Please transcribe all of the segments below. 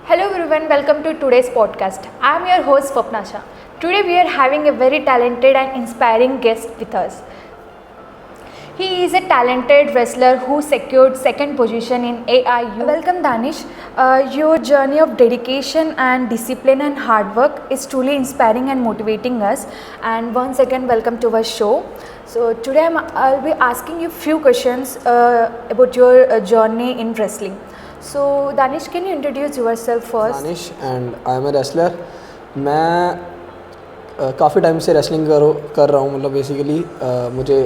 Hello everyone, welcome to today's podcast. I am your host Swapna Shah. Today we are having a very talented and inspiring guest with us. He is a talented wrestler who secured second position in AIU. Welcome Danish. Your journey of dedication and discipline and hard work is truly inspiring and motivating us. And once again, welcome to our show. So today I'll be asking you few questions about your journey in wrestling. So Danish, can you introduce yourself first? Danish and I am a wrestler. मैं काफ़ी time से wrestling कर रहा हूँ। मतलब basically मुझे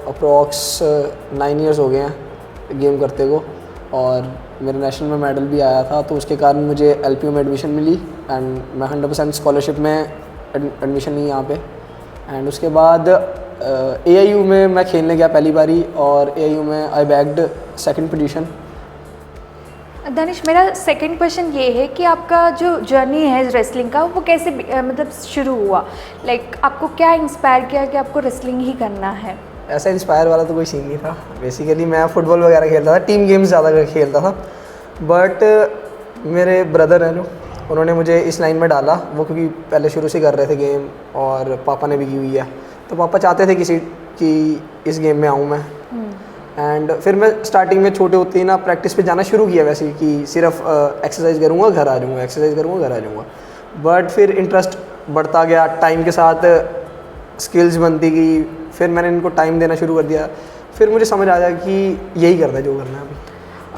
approx 9 years हो गए हैं गेम करते को, और मेरे नेशनल में मेडल भी आया था। तो उसके कारण मुझे LPU में एडमिशन मिली एंड मैं 100% स्कॉलरशिप में एडमिशन ली यहाँ पे। एंड उसके बाद AIU में मैं खेलने गया पहली बारी, और AIU में आई बैग्ड सेकंड पोजीशन। दानिश, मेरा सेकंड क्वेश्चन ये है कि आपका जो जर्नी है रेसलिंग का वो कैसे मतलब शुरू हुआ? लाइक आपको क्या इंस्पायर किया कि आपको रेसलिंग ही करना है? ऐसा इंस्पायर वाला तो कोई सीन नहीं था। बेसिकली मैं फुटबॉल वगैरह खेलता था, टीम गेम्स ज़्यादा खेलता था। बट मेरे ब्रदर हैं जो, उन्होंने मुझे इस लाइन में डाला। वो क्योंकि पहले शुरू से कर रहे थे गेम, और पापा ने भी की हुई है, तो पापा चाहते थे कि इस गेम में आऊँ मैं। एंड फिर मैं स्टार्टिंग में छोटे होते ही ना प्रैक्टिस पे जाना शुरू किया, वैसे कि सिर्फ एक्सरसाइज करूँगा घर आ जाऊँगा, एक्सरसाइज करूँगा घर आ जाऊँगा। बट फिर इंटरेस्ट बढ़ता गया, टाइम के साथ स्किल्स बनती गई। फिर मैंने इनको टाइम देना शुरू कर दिया। फिर मुझे समझ आ गया कि यही करना है जो करना है अभी।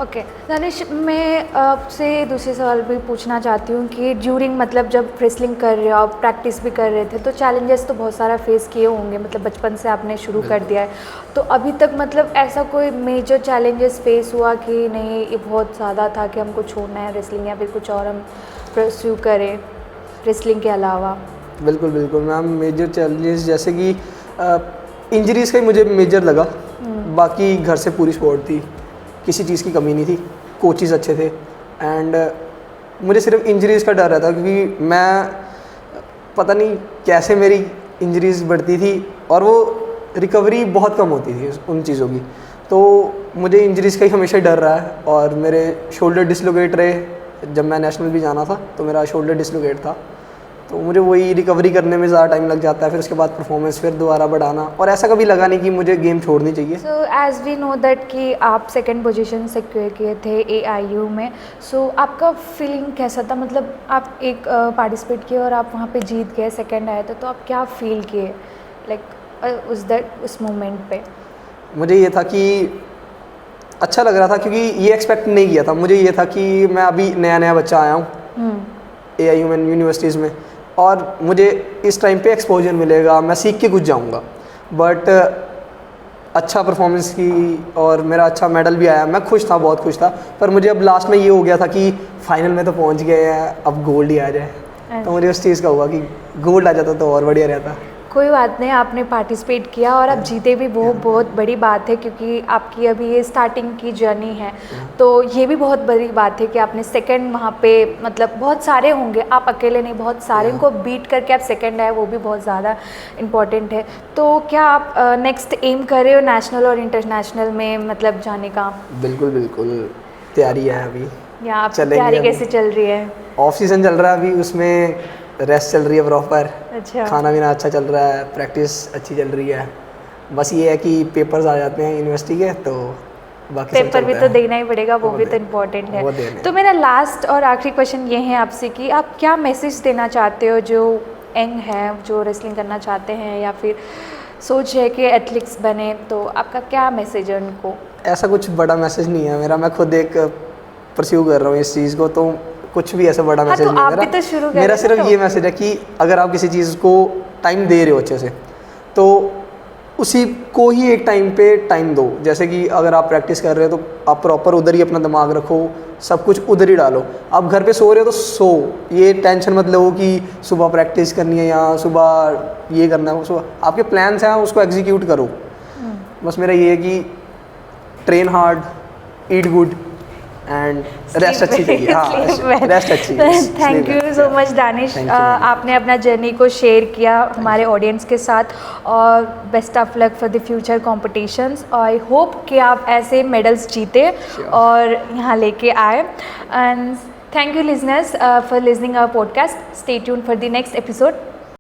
ओके दानिश, मैं आपसे दूसरे सवाल भी पूछना चाहती हूँ कि ड्यूरिंग मतलब जब रेसलिंग कर रहे हो, आप प्रैक्टिस भी कर रहे थे, तो चैलेंजेस तो बहुत सारा फेस किए होंगे। मतलब बचपन से आपने शुरू कर दिया है, तो अभी तक मतलब ऐसा कोई मेजर चैलेंजेस फेस हुआ कि नहीं ये बहुत ज़्यादा था कि हमको छोड़ना है रेसलिंग, या फिर कुछ और हम परस्यू करें रेसलिंग के अलावा? बिल्कुल बिल्कुल मैम। मेजर चैलेंजेस जैसे कि इंजरीज़ का ही मुझे मेजर लगा। बाकी घर से पूरी सपोर्ट थी, किसी चीज़ की कमी नहीं थी, कोचेज़ अच्छे थे। एंड मुझे सिर्फ इंजरीज़ का डर रहता, क्योंकि मैं पता नहीं कैसे मेरी इंजरीज़ बढ़ती थी और वो रिकवरी बहुत कम होती थी उन चीज़ों की। तो मुझे इंजरीज़ का ही हमेशा डर रहा है। और मेरे शोल्डर डिसलोकेट रहे, जब मैं नेशनल भी जाना था तो मेरा शोल्डर डिसलोकेट था। तो मुझे वही रिकवरी करने में ज़्यादा टाइम लग जाता है। फिर उसके बाद परफॉर्मेंस फिर दोबारा बढ़ाना, और ऐसा कभी लगा नहीं कि मुझे गेम छोड़नी चाहिए। So as we know that कि आप सेकंड पोजीशन सिक्योर किए थे AIU में। सो आपका फीलिंग कैसा था? मतलब आप एक पार्टिसिपेट किए और आप वहाँ पे जीत गए, सेकंड आए थे, तो आप क्या फील किए लाइक उस मोमेंट पे? मुझे ये था कि अच्छा लग रहा था, क्योंकि ये एक्सपेक्ट नहीं किया था। मुझे ये था कि मैं अभी नया बच्चा आया हूँ AIU में यूनिवर्सिटीज़ में, और मुझे इस टाइम पे एक्सपोजर मिलेगा, मैं सीख के कुछ जाऊंगा। बट अच्छा परफॉर्मेंस की और मेरा अच्छा मेडल भी आया, मैं खुश था, बहुत खुश था। पर मुझे अब लास्ट में ये हो गया था कि फाइनल में तो पहुंच गए हैं, अब गोल्ड ही आ जाए। तो मुझे उस चीज़ का हुआ कि गोल्ड आ जाता तो और बढ़िया रहता। कोई बात नहीं, आपने पार्टिसिपेट किया और आप जीते भी, वो बहुत बड़ी बात है, क्योंकि आपकी अभी ये स्टार्टिंग की जर्नी है। तो ये भी बहुत बड़ी बात है कि आपने सेकंड वहाँ पे, मतलब बहुत सारे होंगे, आप अकेले नहीं, बहुत सारे को बीट करके आप सेकंड आए, वो भी बहुत ज़्यादा इम्पॉर्टेंट है। तो क्या आप नेक्स्ट एम कर रहे हो नेशनल और इंटरनेशनल में मतलब जाने का? बिल्कुल बिल्कुल, तैयारी है अभी। या आप तैयारी कैसे चल रही है? ऑफ सीज़न चल रहा है अभी, उसमें रेस्ट चल रही है प्रॉपर। अच्छा। खाना पीना अच्छा चल रहा है, प्रैक्टिस अच्छी चल रही है। बस ये है कि पेपर्स आ जाते हैं यूनिवर्सिटी के, तो बाकी पेपर भी तो देना ही पड़ेगा, वो भी तो इम्पोर्टेंट है। तो मेरा लास्ट और आखिरी क्वेश्चन ये है आपसे कि आप क्या मैसेज देना चाहते हो जो यंग है, जो रेसलिंग करना चाहते हैं या फिर सोच है कि एथलीट्स बने, तो आपका क्या मैसेज है उनको? ऐसा कुछ बड़ा मैसेज नहीं है मेरा, मैं खुद एक परस्यू कर रहा हूँ इस चीज़ को, तो कुछ भी ऐसा बड़ा मैसेज नहीं है मेरा। मेरा सिर्फ ये मैसेज है कि अगर आप किसी चीज़ को टाइम दे रहे हो अच्छे से, तो उसी को ही एक टाइम पे टाइम दो। जैसे कि अगर आप प्रैक्टिस कर रहे हो तो आप प्रॉपर उधर ही अपना दिमाग रखो, सब कुछ उधर ही डालो। आप घर पे सो रहे हो तो सो, ये टेंशन मत लो कि सुबह प्रैक्टिस करनी है या सुबह ये करना है। सुबह आपके प्लान्स हैं, उसको एग्जीक्यूट करो। बस मेरा ये है कि train hard, eat good, and rest अच्छी चाहिए, हाँ रेस्ट अच्छी है। Thank you so much Danish, आपने अपना जर्नी को शेयर किया हमारे ऑडियंस के साथ, और best of luck for the future competitions. I hope कि आप ऐसे मेडल्स जीते और यहाँ लेके आए। And thank you listeners for listening our podcast. Stay tuned for the next episode.